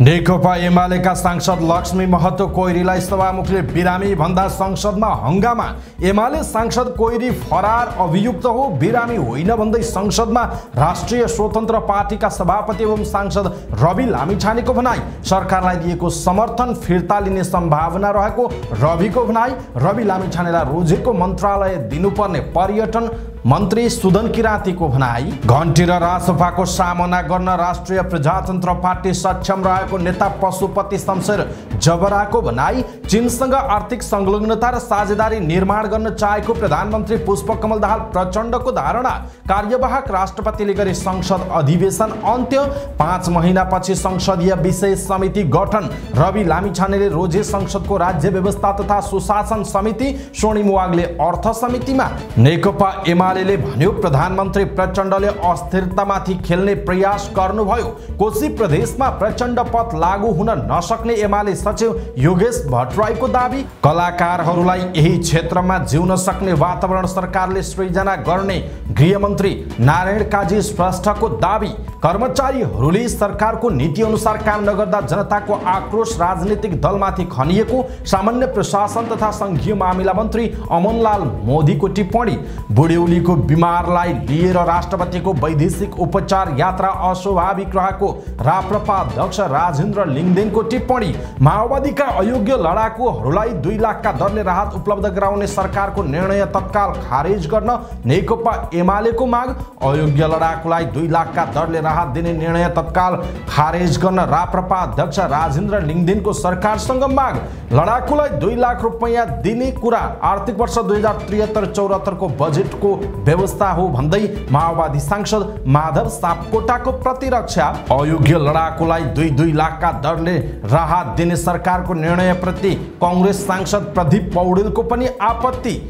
नेकपा एमालेका सांसद लक्ष्मी महतो कोइरीलाई सभामुखले बिरामी भन्दा संसदमा हंगामा। एमाले सांसद कोइरी फरार अभियुक्त हो, बिरामी होइन भन्दै संसदमा राष्ट्रिय स्वतन्त्र पार्टीका सभापति एवं सांसद रवि लामिछानेको भनाई। सरकारलाई दिएको समर्थन फिर्ता लिने सम्भावना रहेको रविको भनाई। रवि लामिछानेलाई रोजेको मन्त्रालय दिनुपर्ने पर्यटन मन्त्री सुदन किराँतीको भनाई। घन्टी र रासपाको सामना गर्न राष्ट्रिय प्रजातन्त्र पार्टी सक्षम रहेको नेता पशुपति शमशेर जबराको भनाई। चीनसँग आर्थिक संलग्नता र साझेदारी निर्माण गर्न चाहेको प्रधानमन्त्री पुष्पकमल दाहाल प्रचण्डको धारणा। कार्यवाहक राष्ट्रपतिले गरे संसद अधिवेशन अन्त्य। 5 महिनापछि संसदीय विशेष समिति गठन। रवि लामिछानेले रोजे संसदको राज्य व्यवस्था तथा सुशासन समिति, स्वर्णिम वाग्ले अर्थ समितिमा। नेकपा एमाले भन्यो प्रधानमन्त्री प्रचण्डले अस्थिरतामाथि खेल्ने प्रयास गर्नुभयो। कोशी प्रदेशमा प्रचण्ड पथ लागू हुन नसक्ने एमाले सचिव योगेश भट्टराईको दाबी। कलाकारहरूलाई यही क्षेत्रमा जिउन सक्ने वातावरण सरकारले सृजना गर्ने गृहमन्त्री नारायण काजी श्रेष्ठको दाबी। कर्मचारीहरूले सरकारको नीति अनुसार काम नगर्दा जनताको आक्रोश राजनीतिक दलमाथि खनिएको। सामान्य प्रशासन तथा संघीय मामिला मन्त्री अमनलाल मोदीको टिप्पणी। बुढ्यौलीको बिमारलाई लिएर राष्ट्रपतिको वैदेशिक उपचार यात्रा अस्वाभाविक रहेको राप्रपा अध्यक्ष राजेन्द्र लिङदेनको टिप्पणी। माओवादीका अयोग्य लडाकुहरूलाई 2 लाखका दरले राहत उपलब्ध गराउने सरकारको निर्णय तत्काल खारेज गर्न नेकपा एमालेको माग। अयोग्य लडाकुलाई 2 लाखका दरले राहत दिने निर्णय तत्काल खारेज गर्न राप्रपा अध्यक्ष राजेन्द्र लिङदेनको सरकारसँग माग। लडाकुलाई 2 लाख रुपैयाँ दिने कुरा आर्थिक वर्ष 2073-74 को बजेटको व्यवस्था हो भन्दै माओवादी सांसद माधव सापकोटाको प्रतिरक्षा। अयोग्य लडाकुलाई 2 लाखका दरले राहत दिने सरकारको निर्णयप्रति कांग्रेस सांसद प्रदीप पौडेलको पनि आपत्ति।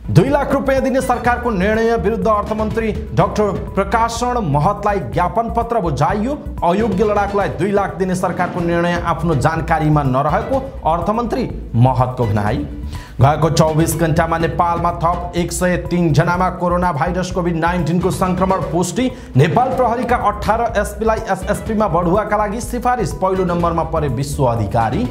2 लाख रुपैयाँ दिने सरकारको निर्णय विरुद्ध अर्थमन्त्री डाक्टर प्रकाशण महतलाई ज्ञापन पत्र बुझाइयो। अयोग्य लडाकुलाई 2 लाख दिने सरकारको निर्णय आफ्नो जानकारीमा नरहेको अर्थमन्त्री महतको भनाई। गएको 24 घण्टामा नेपालमा थप 103 जनामा कोरोना भाइरस कोभिड-19 को संक्रमण पुष्टि। नेपाल प्रहरीका 18 एसपीलाई एसएसपीमा बढुवाका लागि सिफारिस। पहिलो नम्बरमा परे विश्व अधिकारी।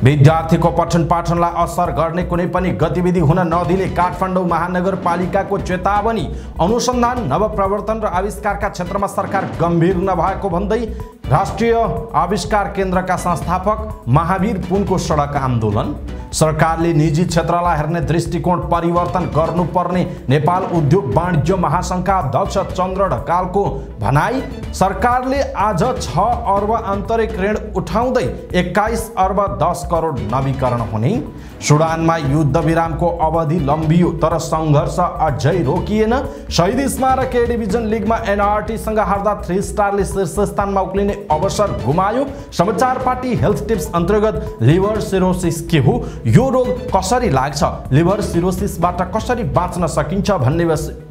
विद्यार्थीको पठन पाठनलाई असर गर्ने कुनै पनि गतिविधि हुन नदिने काठमाडौँ महानगरपालिकाको चेतावनी। अनुसन्धान, नवप्रवर्तन र आविष्कारका क्षेत्रमा सरकार गम्भीर नभएको भन्दै राष्ट्रिय आविष्कार केन्द्रका संस्थापक महावीर पुनको सडक आन्दोलन। सरकारले निजी क्षेत्रलाई हेर्ने दृष्टिकोण परिवर्तन गर्नुपर्ने नेपाल उद्योग वाणिज्य महासंघका अध्यक्ष चन्द्र ढकालको भनाई। सरकारले आज 6 अर्ब आन्तरिक ऋण उठाउँदै 21 अर्ब 10 करोड नवीकरण हुने। सुडानमा युद्ध विरामको अवधि लम्बियो तर संघर्ष अझै रोकिएन। शहीद स्मारक ए डिभिजन लिगमा एनआरटीसँग हार्दा 3 स्टारले शीर्ष स्थानमा उक्लिने अवसर गुमायो। समाचार पार्टी हेल्थ टिप्स अन्तर्गत लिभर सिरोसिस के हो, यो रोग कसरी लाग्छ, लिभर सिरोसिसबाट कसरी बाँच्न सकिन्छ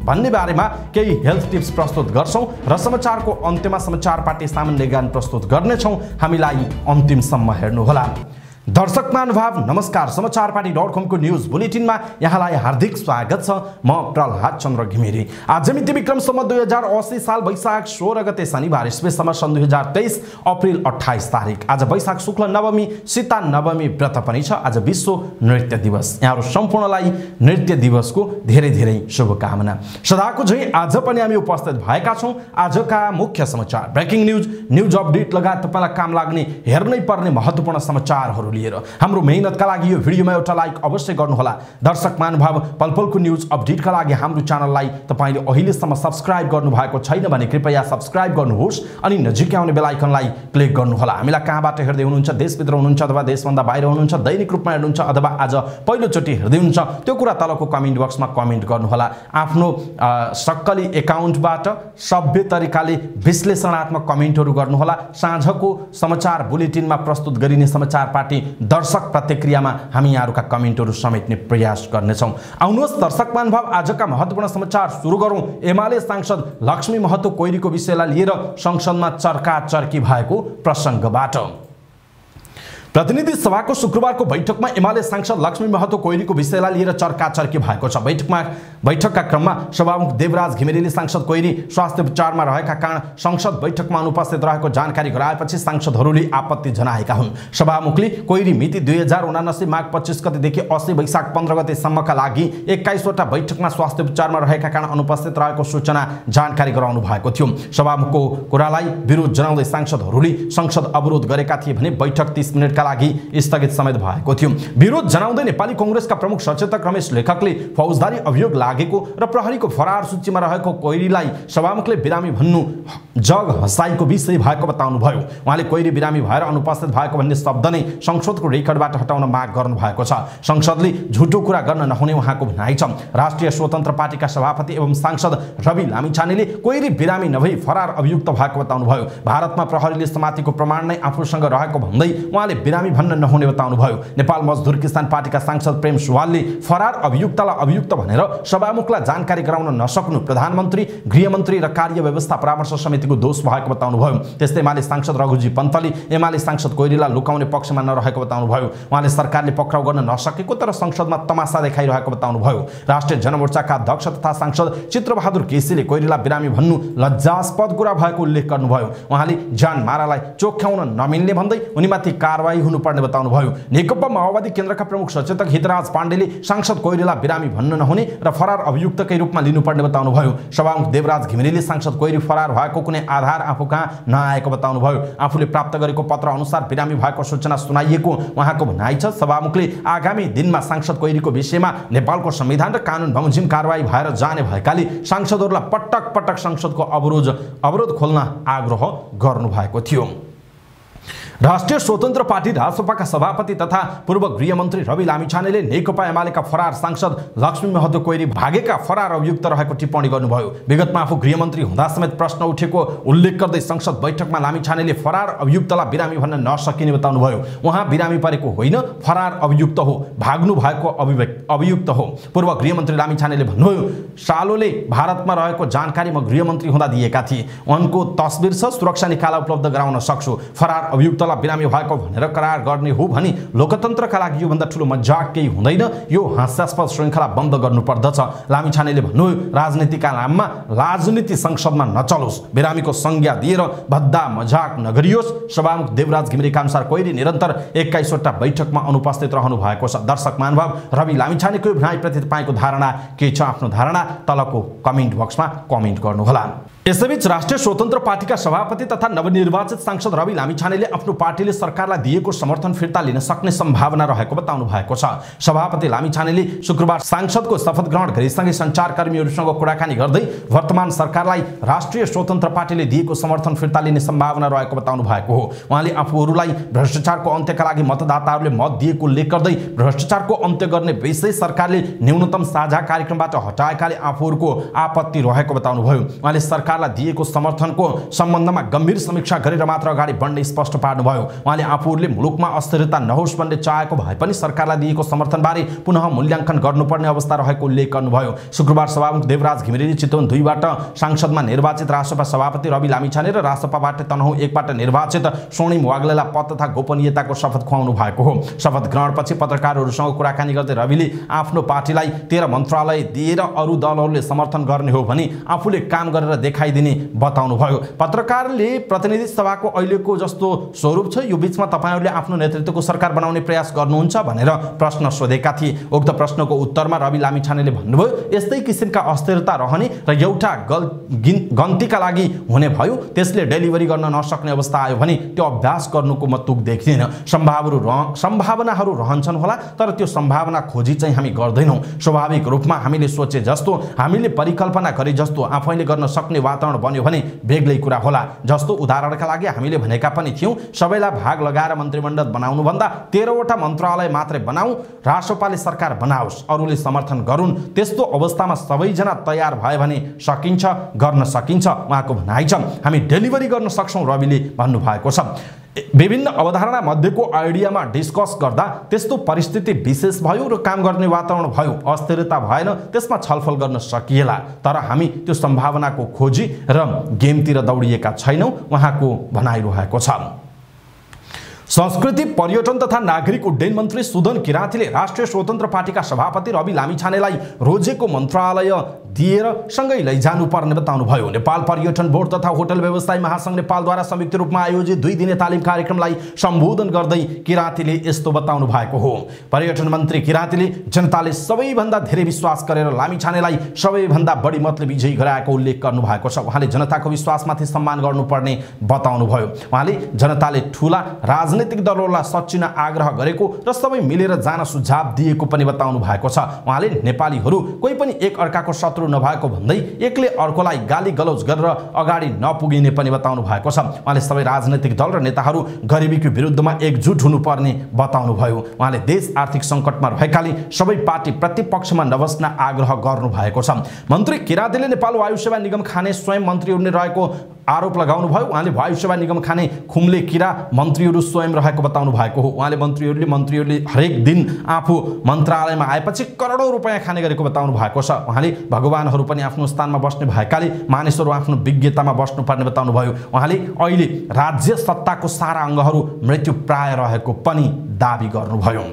भन्ने बारेमा केही हेल्थ टिप्स प्रस्तुत गर्छौं र समाचारको अन्त्यमा समाचार पार्टी सामान्य ज्ञान प्रस्तुत गर्नेछौं। हामीलाई अन्तिमसम्म हेर्नुहोला। दर्शक महानुभाव नमस्कार। समाचार पार्टी.com को न्यूज बुलेटिनमा यहाँलाई हार्दिक स्वागत छ। म प्रहलाद चन्द्र घिमिरे। आज मिति विक्रम सम्वत 2080 साल वैशाख 16 गते शनिबार, ईस्वी सन् 2023 अप्रिल 28 तारिक। आज वैशाख शुक्ल नवमी सीता नवमी व्रत पनि छ। आज विश्व नृत्य दिवस। यहाँहरु सम्पूर्णलाई नृत्य दिवसको धेरै धेरै शुभकामना। सदाको झै आज पनि हामी उपस्थित भएका छौं। आजका मुख्य समाचार, ब्रेकिङ न्यूज अपडेट लगायत तपाईलाई काम लाग्ने हेर्नै पर्ने महत्त्वपूर्ण समाचारहरू लिएर हाम्रो मेहनतका लागि यो भिडियोमा एउटा लाइक अवश्य गर्नुहोला। दर्शक महानुभाव, पलपलको न्यूज अपडेटका लागि हाम्रो च्यानललाई तपाईले अहिलेसम्म सब्स्क्राइब गर्नुभएको छैन भने कृपया सब्स्क्राइब गर्नुहोस् अनि नजिकै आउने बेल आइकनलाई क्लिक गर्नुहोला। हामीलाई कहाँबाट हेर्दै हुनुहुन्छ, देशभित्र हुनुहुन्छ अथवा देशभन्दा बाहिर हुनुहुन्छ, दैनिक रूपमा हेर्नुहुन्छ अथवा आज पहिलोचोटि हेर्दै हुनुहुन्छ, त्यो कुरा तलको कमेन्ट बक्समा कमेन्ट गर्नुहोला। आफ्नो सक्कली एकाउन्टबाट सभ्य तरिकाले विश्लेषणात्मक कमेन्टहरू गर्नुहोला। साँझको समाचार बुलेटिनमा प्रस्तुत गरिने समाचार पार्टी दर्शक प्रतिक्रियामा हामी यहाँहरुका कमेन्टहरू समेट्ने प्रयास गर्नेछौं। आउनुहोस् दर्शक महानुभाव, आजका महत्त्वपूर्ण समाचार सुरु गरौं। एमाले सांसद लक्ष्मी महतो कोइरीको विषयलाई लिएर संसदमा चर्काचर्की भएको प्रसंगबाट। प्रतिनिधि सभाको शुक्रबारको बैठकमा एमाले सांसद लक्ष्मी महतो कोइरीको विषयलाई लिएर चर्काचर्की भएको छ। बैठकका क्रममा सभामुख देवराज घिमिरेले सांसद कोइरी स्वास्थ्य उपचारमा रहेका कारण संसद बैठकमा अनुपस्थित रहेको जानकारी गराएपछि सांसदहरूले आपत्ति जनाएका हुन्। सभामुखले कोइरी मिति 2079 माघ 25 गतेदेखि 80 वैशाख 15 गतेसम्मका लागि 21 वटा बैठकमा स्वास्थ्य उपचारमा रहेका कारण अनुपस्थित रहेको सूचना जानकारी गराउनु भएको थियो। सभामुखको कुरालाई विरोध जनाउँदै सांसदहरूले संसद अवरोध गरेका थिए भने बैठक 30 मिनेटका लागि स्थगित समेत भएको थियो। विरोध जनाउँदै नेपाली कांग्रेसका प्रमुख सचेतक रमेश लेखकले फौजदारी अभियोग लागेको र प्रहरीको फरार सूचीमा रहेको कोइरीलाई सभामुखले बिरामी भन्नु जग हसाईको विषय भएको बताउनुभयो। उहाँले कोइरी बिरामी भएर अनुपस्थित भएको भन्ने शब्द नै संसदको रेकर्डबाट हटाउन माग गर्नु भएको छ। संसदले झुटो कुरा गर्न नहुने उहाँको भनाइ छ। राष्ट्रिय स्वतन्त्र पार्टीका सभापति एवं सांसद रवि लामिछानेले कोइरी बिरामी नभई फरार अभियुक्त भएको बताउनुभयो। भारतमा प्रहरीले समातेको प्रमाण नै आफूसँग रहेको भन्दै उहाँले बिरामी भन्न नहुने बताउनुभयो। नेपाल मजदुर किसान पार्टीका सांसद प्रेम सुवालले फरार अभियुक्तलाई अभियुक्त भनेर सभामुखलाई जानकारी गराउन नसक्नु प्रधानमन्त्री, गृहमन्त्री र कार्य व्यवस्था परामर्श समितिको दोष भएको बताउनुभयो। त्यस्तै एमाले सांसद रघुजी पन्तले एमाले सांसद कोइरीलाई लुकाउने पक्षमा नरहेको बताउनुभयो। उहाँले सरकारले पक्राउ गर्न नसकेको तर संसदमा तमासा देखाइरहेको बताउनुभयो। राष्ट्रिय जनमोर्चाका अध्यक्ष तथा सांसद चित्रबहादुर केसीले कोइरीलाई बिरामी भन्नु लज्जास्पद कुरा भएको उल्लेख गर्नुभयो। उहाँले ज्यान मारालाई चोख्याउन नमिल्ने भन्दै उनीमाथि कारवाही हुनुपर्ने बताउनुभयो। नेकपा माओवादी केन्द्रका प्रमुख सचेतक हितराज पाण्डेले सांसद कोइरीलाई बिरामी भन्न नहुने र फरार अभियुक्तकै रूपमा लिनुपर्ने बताउनुभयो। सभामुख देवराज घिमिरेले सांसद कोइरी फरार भएको कुनै आधार आफू कहाँ नआएको बताउनुभयो। आफूले प्राप्त गरेको पत्र अनुसार बिरामी भएको सूचना सुनाइएको उहाँको भनाइ छ। सभामुखले आगामी दिनमा सांसद कोइरीको विषयमा नेपालको संविधान र कानुन बमोजिम कारवाही भएर जाने भएकाले सांसदहरूलाई पटक पटक संसदको अवरोध खोल्न आग्रह गर्नुभएको थियो। राष्ट्रिय स्वतन्त्र पार्टी रासपाका सभापति तथा पूर्व गृहमन्त्री रवि लामिछानेले नेकपा एमालेका फरार सांसद लक्ष्मी महतो कोइरी भागेका फरार अभियुक्त रहेको टिप्पणी गर्नुभयो। विगतमा आफू गृहमन्त्री हुँदा समेत प्रश्न उठेको उल्लेख गर्दै संसद बैठकमा लामिछानेले फरार अभियुक्तलाई बिरामी भन्न नसकिने बताउनुभयो। उहाँ बिरामी परेको होइन, फरार अभियुक्त हो, भाग्नु भएको अभियुक्त हो। पूर्व गृहमन्त्री लामिछानेले भन्नुभयो, सालोले भारतमा रहेको जानकारी म गृहमन्त्री हुँदा दिएका थिए। उनको तस्बिर छ, सुरक्षा निकाला उपलब्ध गराउन सक्छु। फरार अभियुक्तलाई बिरामी भएको भनेर करार गर्ने हो भने लोकतन्त्रका लागि योभन्दा ठुलो मजाक केही हुँदैन। यो हास्यास्पद श्रृङ्खला बन्द गर्नुपर्दछ। लामिछानेले भन्नुभयो, राजनीतिका नाममा राजनीति संसदमा नचलोस्, बिरामीको संज्ञा दिएर भद्दा मजाक नगरियोस्। सभामुख देवराज घिमिरेका अनुसार कोइरी निरन्तर 21 वटा बैठकमा अनुपस्थित रहनु भएको छ। दर्शक महानुभाव, रवि लामिछानेको भनाइप्रति तपाईँको धारणा के छ? आफ्नो धारणा तलको कमेन्ट बक्समा कमेन्ट गर्नुहोला। यसैबीच राष्ट्रिय स्वतन्त्र पार्टीका सभापति तथा नवनिर्वाचित सांसद रवि लामिछानेले आफ्नो पार्टीले सरकारलाई दिएको समर्थन फिर्ता लिन सक्ने सम्भावना रहेको बताउनु भएको छ। सभापति लामिछानेले शुक्रबार सांसदको शपथ ग्रहण गरिसँगै सञ्चारकर्मीहरूसँग कुराकानी गर्दै वर्तमान सरकारलाई राष्ट्रिय स्वतन्त्र पार्टीले दिएको समर्थन फिर्ता लिने सम्भावना रहेको बताउनु भएको हो। उहाँले आफूहरूलाई भ्रष्टाचारको अन्त्यका लागि मतदाताहरूले मत दिएको उल्लेख गर्दै भ्रष्टाचारको अन्त्य गर्ने विषय सरकारले न्यूनतम साझा कार्यक्रमबाट हटाएकाले आफूहरूको आपत्ति रहेको बताउनुभयो। उहाँले सरकारलाई दिएको समर्थनको सम्बन्धमा गम्भीर समीक्षा गरेर मात्र अगाडि बढ्ने स्पष्ट पार्नुभयो। उहाँले आफूहरूले मुलुकमा अस्थिरता नहोस् भन्ने चाहेको भए पनि सरकारलाई दिएको समर्थनबारे पुनः मूल्याङ्कन गर्नुपर्ने अवस्था रहेको उल्लेख गर्नुभयो। शुक्रबार सभामुख देवराज घिमिरेले चितवन 2 बाट सांसदमा निर्वाचित रासपा सभापति रवि लामिछाने र रासपाबाट तनहुँ 1 बाट निर्वाचित स्वर्णिम वाग्लेलाई पद तथा गोपनीयताको शपथ खुवाउनु भएको हो। शपथ ग्रहणपछि पत्रकारहरूसँग कुराकानी गर्दै रविले आफ्नो पार्टीलाई 13 मन्त्रालय दिएर अरू दलहरूले समर्थन गर्ने हो भने आफूले काम गरेर देखाइदिने बताउनुभयो। पत्रकारले प्रतिनिधि सभाको अहिलेको जस्तो स्वरूप छ, यो बीचमा तपाईहरूले आफ्नो नेतृत्वको सरकार बनाउने प्रयास गर्नुहुन्छ भनेर प्रश्न सोधेका थिए। उक्त प्रश्नको उत्तरमा रवि लामिछानेले भन्नुभयो, यस्तै किसिमका अस्थिरता रहने र एउटा गन्तीका लागि हुने भयो, त्यसले डेलिभरी गर्न नसक्ने अवस्था आयो भने त्यो अभ्यास गर्नुको म तुक देख्दिन। सम्भावनाहरू रहन्छन् होला, तर त्यो सम्भावना खोजी चाहिँ हामी गर्दैनौँ। स्वाभाविक रूपमा हामीले सोचे जस्तो, हामीले परिकल्पना गरे जस्तो आफैले गर्न सक्ने वातावरण बन्यो भने बेग्लै कुरा होला। जस्तो उदाहरणका लागि हामीले भनेका पनि थियौँ, सबैलाई भाग लगाएर मन्त्रीमण्डल बनाउनु भन्दा 13 वटा मन्त्रालय मात्रै बनाऊ, राष्ट्रपाले सरकार बनाओस्, अरूले समर्थन गरून्। त्यस्तो अवस्थामा सबैजना तयार भए भने सकिन्छ, गर्न सकिन्छ उहाँको भनाइ छ। हामी डेलिभरी गर्न सक्छौँ रविले भन्नुभएको छ। विभिन्न अवधारणा मध्येको आइडियामा डिस्कस गर्दा त्यस्तो परिस्थिति विशेष भयो र काम गर्ने वातावरण भयो, अस्थिरता भएन, त्यसमा छलफल गर्न सकिएला, तर हामी त्यो सम्भावनाको खोजी र गेमतिर दौडिएका छैनौँ उहाँको भनाइरहेको छ। संस्कृति पर्यटन तथा नागरिक उड्डयन मन्त्री सुदन किराँतीले राष्ट्रिय स्वतन्त्र पार्टीका सभापति रवि लामिछानेलाई रोजेको मन्त्रालय दिएर सँगै लैजानुपर्ने बताउनुभयो। नेपाल पर्यटन बोर्ड तथा होटल व्यवसायी महासंघ नेपालद्वारा संयुक्त रूपमा आयोजित 2 दिने तालिम कार्यक्रमलाई सम्बोधन गर्दै किराँतीले यस्तो बताउनु भएको हो। पर्यटन मन्त्री किराँतीले जनताले सबैभन्दा धेरै विश्वास गरेर लामिछानेलाई सबैभन्दा बढी मतले विजयी गराएको उल्लेख गर्नुभएको छ। उहाँले जनताको विश्वासमाथि सम्मान गर्नुपर्ने बताउनुभयो। उहाँले जनताले ठूला राजनीतिक दलहरूलाई सच्चिन आग्रह गरेको र सबै मिलेर जान सुझाव दिएको पनि बताउनु भएको छ। उहाँले नेपालीहरू कोही पनि एक अर्काको शत्रु नभएको भन्दै एकले अर्कोलाई गाली गलौज गरेर अगाडि नपुगिने पनि बताउनु भएको छ। उहाँले सबै राजनीतिक दल र नेताहरू गरिबीको विरुद्धमा एकजुट हुनुपर्ने बताउनुभयो। उहाँले देश आर्थिक सङ्कटमा रहेकाले सबै पार्टी प्रतिपक्षमा नबस्न आग्रह गर्नु भएको छ। मन्त्री किराँतीले नेपाल वायु सेवा निगम खाने स्वयं मन्त्रीहरू नै रहेको आरोप लगाउनु भयो। उहाँले वायु सेवा निगम खाने खुम्ले किरा मन्त्रीहरू स्वयं रहेको बताउनु भएको हो। उहाँले मन्त्रीहरूले हरेक दिन आफू मन्त्रालयमा आएपछि करोडौं रुपैयाँ खाने गरेको बताउनु भएको छ। उहाँले भगवानहरू पनि आफ्नो स्थानमा बस्ने भएकाले मानिसहरू आफ्नो विज्ञतामा बस्नुपर्ने बताउनु भयो। उहाँले अहिले राज्य सत्ताको सारा अङ्गहरू मृत्युप्राय रहेको पनि दाबी गर्नुभयो।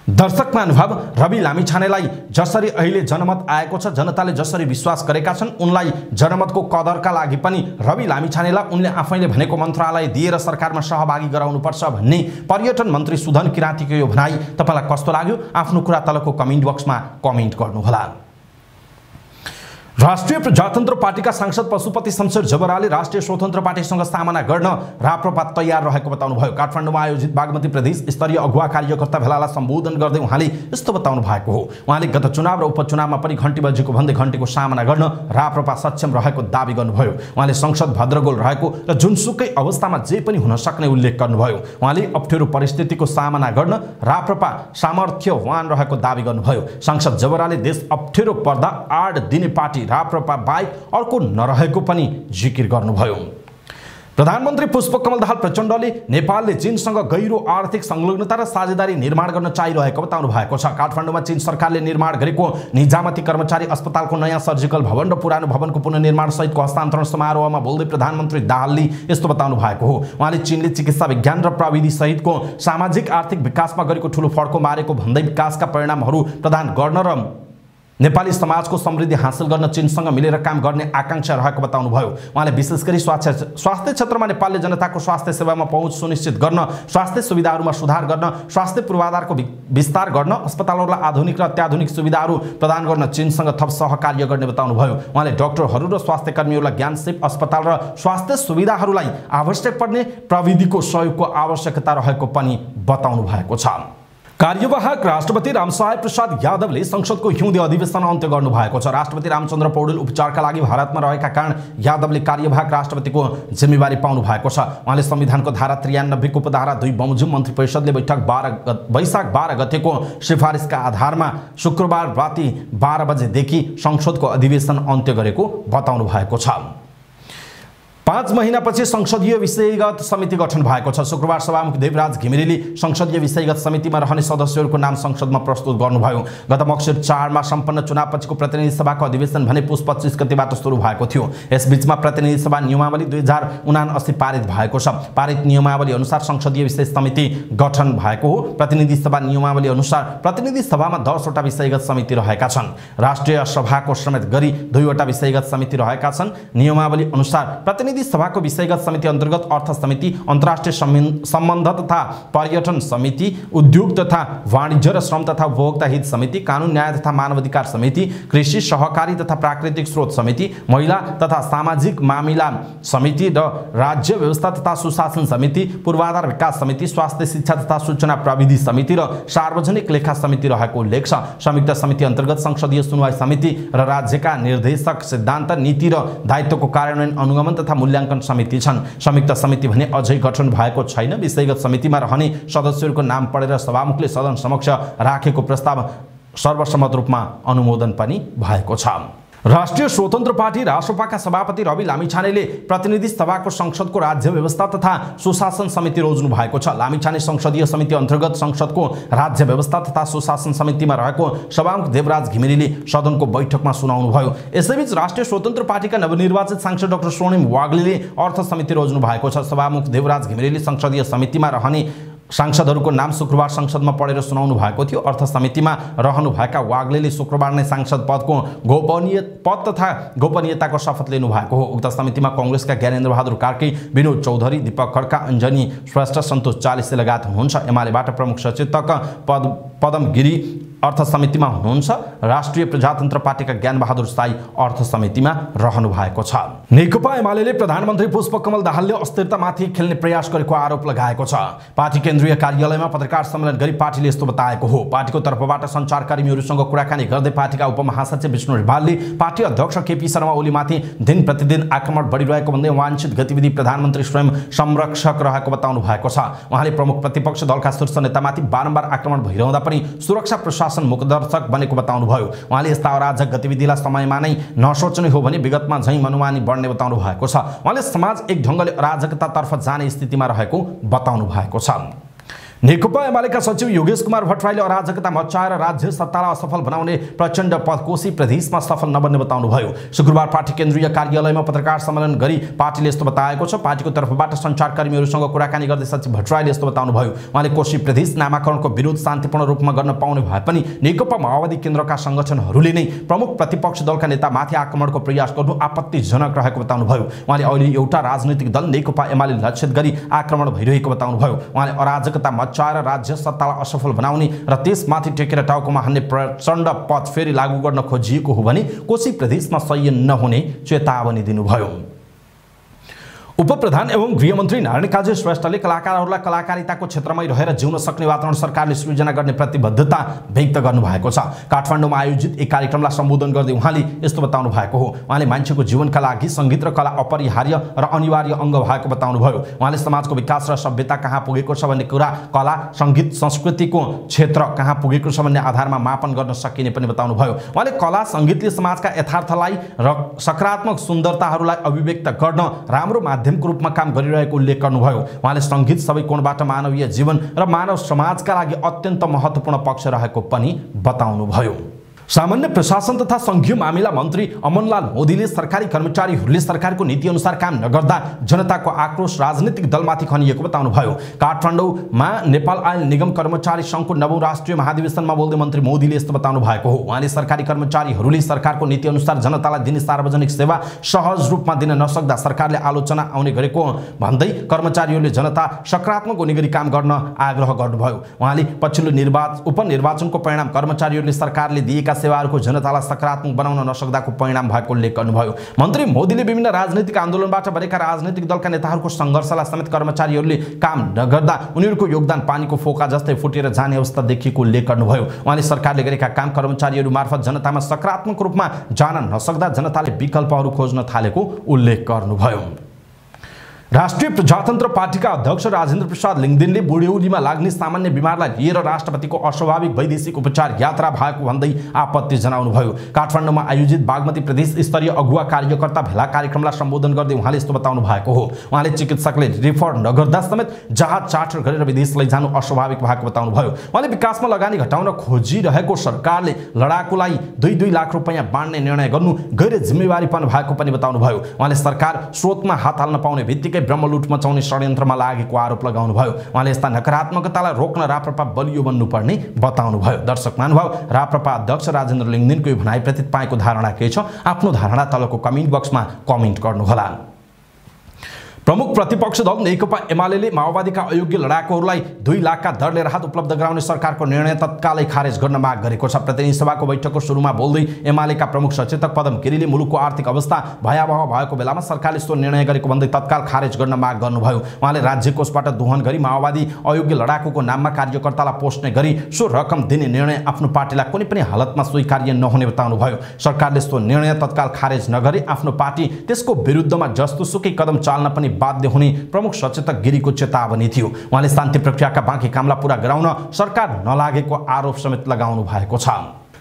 दर्शक महानुभाव, रवि लामिछानेलाई जसरी अहिले जनमत आएको छ, जनताले जसरी विश्वास गरेका छन्, उनलाई जनमतको कदरका लागि पनि रवि लामिछानेलाई उनले आफैले भनेको मन्त्रालय दिएर सरकारमा सहभागी गराउनुपर्छ भन्ने पर्यटन मन्त्री सुदन किराँतीको यो भनाई तपाईलाई कस्तो लाग्यो? आफ्नो कुरा तलको कमेन्ट बक्समा कमेन्ट गर्नुहोला। राष्ट्रिय प्रजातन्त्र पार्टीका सांसद पशुपति शमशेर जबराले राष्ट्रिय स्वतन्त्र पार्टीसँग सामना गर्न राप्रपा तयार रहेको बताउनुभयो। काठमाडौँमा आयोजित बागमती प्रदेश स्तरीय अगुवा कार्यकर्ता भेलालाई सम्बोधन गर्दै उहाँले यस्तो बताउनु भएको हो। उहाँले गत चुनाव र उपचुनावमा पनि घण्टी बजेको भन्दै घण्टीको सामना गर्न राप्रपा सक्षम रहेको दावी गर्नुभयो। उहाँले संसद भद्रगोल रहेको र जुनसुकै अवस्थामा जे पनि हुन सक्ने उल्लेख गर्नुभयो। उहाँले अप्ठ्यारो परिस्थितिको सामना गर्न राप्रपा सामर्थ्यवान रहेको दावी गर्नुभयो। सांसद जबराले देश अप्ठ्यारो पर्दा 8 दिने पार्टी राप्रपा बाहेक अर्को नरहेको पनि जिकिर गर्नुभयो। प्रधानमन्त्री पुष्पकमल दाहाल प्रचण्डले नेपालले चीनसँग गहिरो आर्थिक संलग्नता र साझेदारी निर्माण गर्न चाहिरहेको बताउनु भएको छ। काठमाडौँमा चीन सरकारले निर्माण गरेको निजामती कर्मचारी अस्पतालको नयाँ सर्जिकल भवन र पुरानो भवनको पुनर्निर्माण सहितको हस्तान्तरण समारोहमा बोल्दै प्रधानमन्त्री दाहालले यस्तो बताउनु भएको हो। उहाँले चीनले चिकित्सा विज्ञान र प्रविधि सहितको सामाजिक आर्थिक विकासमा गरेको ठूलो फड्को मारेको भन्दै विकासका परिणामहरू प्रदान गर्न र नेपाली समाजको समृद्धि हासिल गर्न चीनसँग मिलेर काम गर्ने आकांक्षा रहेको बताउनुभयो। उहाँले विशेष गरी स्वास्थ्य क्षेत्रमा नेपालले जनताको स्वास्थ्य सेवामा पहुँच सुनिश्चित गर्न, स्वास्थ्य सुविधाहरूमा सुधार गर्न, स्वास्थ्य पूर्वाधारको विस्तार गर्न, अस्पतालहरूलाई आधुनिक र अत्याधुनिक सुविधाहरू प्रदान गर्न चीनसँग थप सहकार्य गर्ने बताउनुभयो। उहाँले डाक्टरहरू र स्वास्थ्य कर्मीहरूलाई ज्ञान सिप अस्पताल र स्वास्थ्य सुविधाहरूलाई आवश्यक पर्ने प्रविधिको सहयोगको आवश्यकता रहेको पनि बताउनु भएको छ। कार्यवाहक राष्ट्रपति रामसहाय प्रसाद यादवले संसदको हिउँदे अधिवेशन अन्त्य गर्नु भएको छ। राष्ट्रपति रामचन्द्र पौडेल उपचारका लागि भारतमा रहेका कारण यादवले कार्यवाहक राष्ट्रपतिको जिम्मेवारी पाउनु भएको छ। उहाँले संविधानको धारा 93 को उपधारा 2 बमोजिम मन्त्री परिषदले वैशाख 12 गतेको सिफारिसका आधारमा शुक्रबार राति 12 बजेदेखि संसदको अधिवेशन अन्त्य गरेको बताउनु भएको छ। 5 महिनापछि संसदीय विषयगत समिति गठन भएको छ। शुक्रबार सभामुख देवराज घिमिरेले संसदीय विषयगत समितिमा रहने सदस्यहरूको नाम संसदमा प्रस्तुत गर्नुभयो। गत मक्सिर 4 मा सम्पन्न चुनावपछिको प्रतिनिधि सभाको अधिवेशन भने पुस 25 गतेबाट सुरु भएको थियो। यसबीचमा प्रतिनिधि सभा नियमावली 2079 पारित भएको छ। पारित नियमावली अनुसार संसदीय विषय समिति गठन भएको हो। प्रतिनिधि सभा नियमावली अनुसार प्रतिनिधि सभामा 10 वटा विषयगत समिति रहेका छन्। राष्ट्रिय सभाको समेत गरी 2 वटा विषयगत समिति रहेका छन्। नियमावली अनुसार प्रतिनिधि सभाको विषयगत समिति अन्तर्गत अर्थ समिति, अन्तर्राष्ट्रिय सम्बन्ध तथा पर्यटन समिति, उद्योग तथा वाणिज्य र श्रम तथा उपभोक्ता हित समिति, कानुन न्याय तथा मानवाधिकार समिति, कृषि सहकारी तथा प्राकृतिक स्रोत समिति, महिला तथा सामाजिक मामिला समिति र राज्य व्यवस्था तथा सुशासन समिति, पूर्वाधार विकास समिति, स्वास्थ्य शिक्षा तथा सूचना प्रविधि समिति र सार्वजनिक लेखा समिति रहेको उल्लेख छ। संयुक्त समिति अन्तर्गत संसदीय सुनवाई समिति र राज्यका निर्देशक सिद्धान्त, नीति र दायित्वको कार्यान्वयन, अनुगमन तथा मूल्याङ्कन समिति छन्। संयुक्त समिति भने अझै गठन भएको छैन। विषयगत समितिमा रहने सदस्यहरूको नाम पढेर सभामुखले सदन समक्ष राखेको प्रस्ताव सर्वसम्मत रूपमा अनुमोदन पनि भएको छ। राष्ट्रिय स्वतन्त्र पार्टी रासपाका सभापति रवि लामिछानेले प्रतिनिधि सभाको संसदको राज्य व्यवस्था तथा सुशासन समिति रोज्नु भएको छ। लामिछाने संसदीय समिति अन्तर्गत संसदको राज्य व्यवस्था तथा सुशासन समितिमा रहेको सभामुख देवराज घिमिरेले सदनको बैठकमा सुनाउनुभयो। यसैबीच राष्ट्रिय स्वतन्त्र पार्टीका नवनिर्वाचित सांसद डाक्टर स्वर्णिम वाग्लेले अर्थ समिति रोज्नु भएको छ। सभामुख देवराज घिमिरेले संसदीय समितिमा रहने सांसदहरूको नाम शुक्रबार संसदमा पढेर सुनाउनु भएको थियो। अर्थ समितिमा रहनुभएका वाग्लेले शुक्रबार नै सांसद पदको गोपनीयताको शपथ लिनु भएको हो। उक्त समितिमा कांग्रेसका ज्ञानेन्द्र बहादुर कार्की, विनोद चौधरी, दीपक खड्का, अञ्जनी श्रेष्ठ, सन्तोष चालिसे लगायत हुनुहुन्छ। एमालेबाट प्रमुख सचेतक पदम गिरी अर्थ समितिमा हुनुहुन्छ। राष्ट्रिय प्रजातन्त्र पार्टीका ज्ञान बहादुर साई अर्थ समितिमा रहनु भएको छ। नेकपा एमालेले प्रधानमन्त्री पुष्पकमल दाहालले अस्थिरतामाथि खेल्ने प्रयास गरेको आरोप लगाएको छ। पार्टी केन्द्रीय कार्यालयमा पत्रकार सम्मेलन गरी पार्टीले यस्तो बताएको हो। पार्टीको तर्फबाट सञ्चारकर्मीहरूसँग कुराकानी गर्दै पार्टीका उपमहासचिव विष्णु रिभालले पार्टी अध्यक्ष केपी शर्मा ओलीमाथि दिन प्रतिदिन आक्रमण बढिरहेको भन्दै वाञ्छित गतिविधि प्रधानमन्त्री स्वयं संरक्षक रहेको बताउनु भएको छ। उहाँले प्रमुख प्रतिपक्ष दलका शीर्ष नेतामाथि बारम्बार आक्रमण भइरहँदा पनि सुरक्षा प्रशासन मुखदर्शक बनेको बताउनुभयो। उहाँले यस्ता अराजक गतिविधिलाई समयमा नै नसोच्ने हो भने विगतमा झैं मनोमानी बढ्ने बताउनु भएको छ। उहाँले समाज एक ढङ्गले अराजकतातर्फ जाने स्थितिमा रहेको बताउनु भएको छ। नेकपा एमालेका सचिव योगेश कुमार भट्टराईले अराजकता मच्चाएर राज्य सत्तालाई असफल बनाउने प्रचण्ड कोशी प्रदेशमा सफल नबन्ने बताउनुभयो। शुक्रबार पार्टी केन्द्रीय कार्यालयमा पत्रकार सम्मेलन गरी पार्टीले यस्तो बताएको छ। पार्टीको तर्फबाट सञ्चारकर्मीहरूसँग कुराकानी गर्दै सचिव भट्टराईले यस्तो बताउनुभयो। उहाँले कोशी प्रदेश नामाकरणको विरोध शान्तिपूर्ण रूपमा गर्न पाउने भए पनि नेकपा माओवादी केन्द्रका संगठनहरूले नै प्रमुख प्रतिपक्ष दलका नेतामाथि आक्रमणको प्रयास गर्नु आपत्तिजनक रहेको बताउनुभयो। उहाँले अहिले एउटा राजनैतिक दल नेकपा एमाले लक्षित गरी आक्रमण भइरहेको बताउनुभयो। उहाँले अराजकता चार राज्य सत्तालाई असफल बनाउने र त्यसमाथि टेकेर टाउकोमा हान्ने प्रचण्ड पद फेरि लागू गर्न खोजिएको हो भने कोशी प्रदेशमा सह्य नहुने चेतावनी दिनुभयो। उपप्रधान एवं गृहमन्त्री नारायण काजी श्रेष्ठले कलाकारहरूलाई कलाकारिताको क्षेत्रमै रहेर जिउन सक्ने वातावरण सरकारले सृजना गर्ने प्रतिबद्धता व्यक्त गर्नुभएको छ। काठमाडौँमा आयोजित एक कार्यक्रमलाई सम्बोधन गर्दै उहाँले यस्तो बताउनु भएको हो। उहाँले मान्छेको जीवनका लागि संगीत र कला अपरिहार्य र अनिवार्य अङ्ग भएको बताउनुभयो। उहाँले समाजको विकास र सभ्यता कहाँ पुगेको छ भन्ने कुरा कला, संगीत, संस्कृतिको क्षेत्र कहाँ पुगेको छ भन्ने आधारमा मापन गर्न सकिने पनि बताउनुभयो। उहाँले कला संगीतले समाजका यथार्थलाई र सकारात्मक सुन्दरताहरूलाई अभिव्यक्त गर्न राम्रो माध्यमको रूपमा काम गरिरहेको उल्लेख गर्नुभयो। उहाँले संगीत सबै कोणबाट मानवीय जीवन र मानव समाजका लागि अत्यन्त महत्त्वपूर्ण पक्ष रहेको पनि बताउनुभयो। सामान्य प्रशासन तथा संघीय मामिला मन्त्री अमनलाल मोदीले सरकारी कर्मचारीहरूले सरकारको नीति अनुसार काम नगर्दा जनताको आक्रोश राजनीतिक दलमाथि खनिएको बताउनुभयो। काठमाडौँमा नेपाल आयल निगम कर्मचारी संघको 9औं राष्ट्रिय महाधिवेशनमा बोल्दै मन्त्री मोदीले यस्तो बताउनु भएको हो। उहाँले सरकारी कर्मचारीहरूले सरकारको नीति अनुसार जनतालाई दिने सार्वजनिक सेवा सहज रूपमा दिन नसक्दा सरकारले आलोचना आउने गरेको भन्दै कर्मचारीहरूले जनता सकारात्मक हुने गरी काम गर्न आग्रह गर्नुभयो। उहाँले पछिल्लो उपनिर्वाचनको परिणाम कर्मचारीहरूले सरकारले दिएका सेवाहरूको जनतालाई सकारात्मक बनाउन नसक्दाको परिणाम भएको उल्लेख गर्नुभयो। मन्त्री मोदीले विभिन्न राजनीतिक आन्दोलनबाट बनेका राजनीतिक दलका नेताहरूको सङ्घर्षलाई समेत कर्मचारीहरूले काम नगर्दा उनीहरूको योगदान पानीको फोका जस्तै फुटेर जाने अवस्था देखिएको उल्लेख गर्नुभयो। उहाँले सरकारले गरेका काम कर्मचारीहरू मार्फत जनतामा सकारात्मक रूपमा जान नसक्दा जनताले विकल्पहरू खोज्न थालेको उल्लेख गर्नुभयो। राष्ट्रिय प्रजातन्त्र पार्टीका अध्यक्ष राजेन्द्र प्रसाद लिङदेनले बुढ्यौलीमा लाग्ने सामान्य बिमारलाई लिएर राष्ट्रपतिको अस्वाभाविक वैदेशिक उपचार यात्रा भएको भन्दै आपत्ति जनाउनुभयो। काठमाडौँमा आयोजित बागमती प्रदेश स्तरीय अगुवा कार्यकर्ता भेला कार्यक्रमलाई सम्बोधन गर्दै उहाँले यस्तो बताउनु भएको हो। उहाँले चिकित्सकले रिफर नगर्दा समेत जहाज चार्टर गरेर विदेश लैजानु अस्वाभाविक भएको बताउनुभयो। उहाँले विकासमा लगानी घटाउन खोजिरहेको सरकारले लडाकुलाई 2-2 लाख रुपैयाँ बाँड्ने निर्णय गर्नु गैर जिम्मेवारीपन भएको पनि बताउनुभयो। उहाँले सरकार स्रोतमा हात हाल्न पाउने बित्तिकै ब्रह्मलुट मचाउने षड्यन्त्रमा लागेको आरोप लगाउनुभयो। उहाँले यस्ता नकारात्मकतालाई रोक्न राप्रपा बलियो बन्नुपर्ने बताउनुभयो। दर्शक महानुभाव, राप्रपा अध्यक्ष राजेन्द्र लिङदेनको यो भनाइप्रति तपाईँको धारणा के छ? आफ्नो धारणा तलको कमेन्ट बक्समा कमेन्ट गर्नुहोला। प्रमुख प्रतिपक्ष दल नेकपा एमालेले माओवादीका अयोग्य लडाकुहरूलाई 2 लाखका दरले राहत उपलब्ध गराउने सरकारको निर्णय तत्कालै खारेज गर्न माग गरेको छ। प्रतिनिधि सभाको बैठकको सुरुमा बोल्दै एमालेका प्रमुख सचेतक पदम गिरीले मुलुकको आर्थिक अवस्था भयावह भएको बेलामा सरकारले सो निर्णय गरेको भन्दै तत्काल खारेज गर्न माग गर्नुभयो। उहाँले राज्य कोषबाट दोहन गरी माओवादी अयोग्य लडाकुको नाममा कार्यकर्तालाई पोस्ने गरी सो रकम दिने निर्णय आफ्नो पार्टीलाई कुनै पनि हालतमा स्वीकार्य नहुने बताउनुभयो। सरकारले सो निर्णय तत्काल खारेज नगरे आफ्नो पार्टी त्यसको विरुद्धमा जस्तोसुकै कदम चाल्न पनि बाध्य हुने प्रमुख सचेतक गिरीको चेतावनी थियो। उहाँले शान्ति प्रक्रियाका बाँकी कामलाई पूरा गराउन सरकार नलागेको आरोप समेत लगाउनु भएको छ।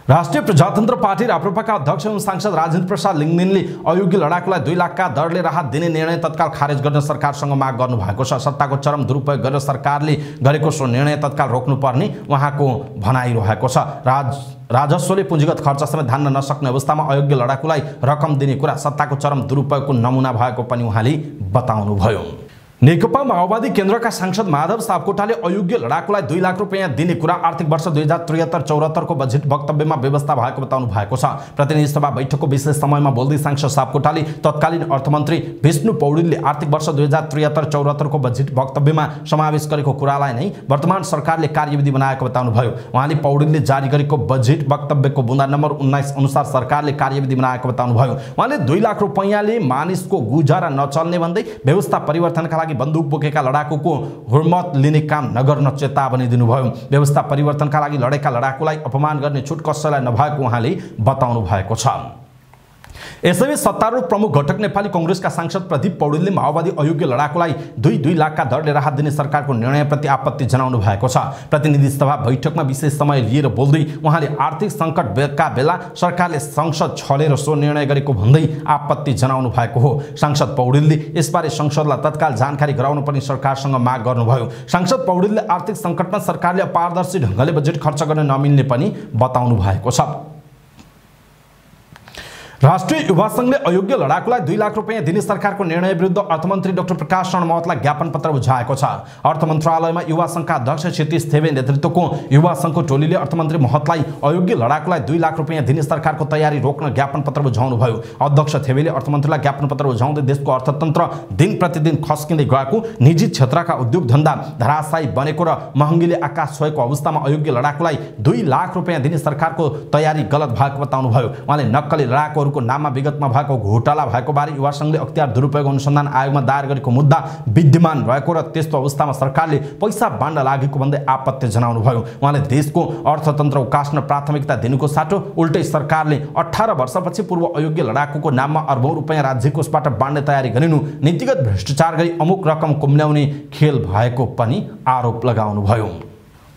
राष्ट्रिय प्रजातन्त्र पार्टी राप्रपाका अध्यक्ष एवं सांसद राजेन्द्र प्रसाद लिङदेनले अयोग्य लडाकुलाई 2 लाखका दरले राहत दिने निर्णय तत्काल खारेज गर्न सरकारसँग माग गर्नुभएको छ। सत्ताको चरम दुरुपयोग गरेर सरकारले गरेको सो निर्णय तत्काल रोक्नुपर्ने उहाँको भनाइरहेको छ। राजस्वले पुँजीगत खर्च समेत धान्न नसक्ने अवस्थामा अयोग्य लडाकुलाई रकम दिने कुरा सत्ताको चरम दुरुपयोगको नमुना भएको पनि उहाँले बताउनुभयो। नेकपा माओवादी केन्द्रका सांसद माधव सापकोटाले अयोग्य लडाकुलाई 2 लाख रुपैयाँ दिने कुरा आर्थिक वर्ष 2073-74 को बजेट वक्तव्यमा व्यवस्था भएको बताउनु भएको छ। प्रतिनिधि सभा बैठकको विशेष समयमा बोल्दै सांसद सापकोटाले तत्कालीन अर्थमन्त्री विष्णु पौडेलले आर्थिक वर्ष 2073-74 को बजेट वक्तव्यमा समावेश गरेको कुरालाई नै वर्तमान सरकारले कार्यविधि बनाएको बताउनुभयो। उहाँले पौडेलले जारी गरेको बजेट वक्तव्यको बुँदा नम्बर 19 अनुसार सरकारले कार्यविधि बनाएको बताउनुभयो। उहाँले 2 लाख रुपैयाँले मानिसको गुजारा नचल्ने भन्दै व्यवस्था परिवर्तनका लागि बन्दुक बोकेका लडाकुको हुर्मत लिने काम नगर्न चेतावनी दिनुभयो। व्यवस्था परिवर्तनका लागि लडेका लडाकुलाई अपमान गर्ने छुट कसैलाई नभएको उहाँले बताउनु भएको छ। यसैबीच सत्तारूढ प्रमुख घटक नेपाली कांग्रेसका सांसद प्रदीप पौडेलले माओवादी अयोग्य लडाकुलाई 2 लाखका दरले राहत दिने सरकारको निर्णयप्रति आपत्ति जनाउनु भएको छ। प्रतिनिधि सभा बैठकमा विशेष समय लिएर बोल्दै उहाँले आर्थिक सङ्कटका बेला सरकारले संसद छलेर सो निर्णय गरेको भन्दै आपत्ति जनाउनु भएको हो। सांसद पौडेलले यसबारे संसदलाई तत्काल जानकारी गराउन पनि सरकारसँग माग गर्नुभयो। सांसद पौडेलले आर्थिक सङ्कटमा सरकारले पारदर्शी ढङ्गले बजेट खर्च गर्न नमिल्ने पनि बताउनु भएको छ। राष्ट्रिय युवा संघले अयोग्य लडाकुलाई 2 लाख रुपैयाँ दिने सरकारको निर्णय विरुद्ध अर्थमन्त्री डाक्टर प्रकाश शरण महतलाई ज्ञापन पत्र बुझाएको छ। अर्थ मन्त्रालयमा युवा संघका अध्यक्ष क्षितिज थेबे नेतृत्वको युवा संघको टोलीले अर्थमन्त्री महतलाई अयोग्य लडाकुलाई 2 लाख रुपैयाँ दिने सरकारको तयारी रोक्न ज्ञापन पत्र बुझाउनु भयो। अध्यक्ष थेबेले अर्थमन्त्रीलाई ज्ञापन पत्र बुझाउँदै देशको अर्थतन्त्र दिन प्रतिदिन खस्किँदै गएको, निजी क्षेत्रका उद्योग धन्दा धराशायी बनेको र महँगीले आकाश छोएको अवस्थामा अयोग्य लडाकुलाई 2 लाख रुपैयाँ दिने सरकारको तयारी गलत भएको बताउनु भयो। उहाँले नक्कली लडाकुहरू को नाममा विगतमा भएको घोटाला भएको बारे युवा संघले अख्तियार दुरुपयोग अनुसन्धान आयोगमा दायर गरेको मुद्दा विद्यमान रहेको र त्यस्तो अवस्थामा सरकारले पैसा बाँड्न लागेको भन्दै आपत्ति जनाउनु भयो। उहाँले देशको अर्थतन्त्र उकास्न प्राथमिकता दिनुको साटो उल्टै सरकारले 18 वर्षपछि पूर्व अयोग्य लडाकुको नाममा अर्बौं रुपैयाँ राज्य कोषबाट बाँड्ने तयारी गरिनु नीतिगत भ्रष्टाचार गरी अमुक रकम कुम्ल्याउने खेल भएको पनि आरोप लगाउनु भयो।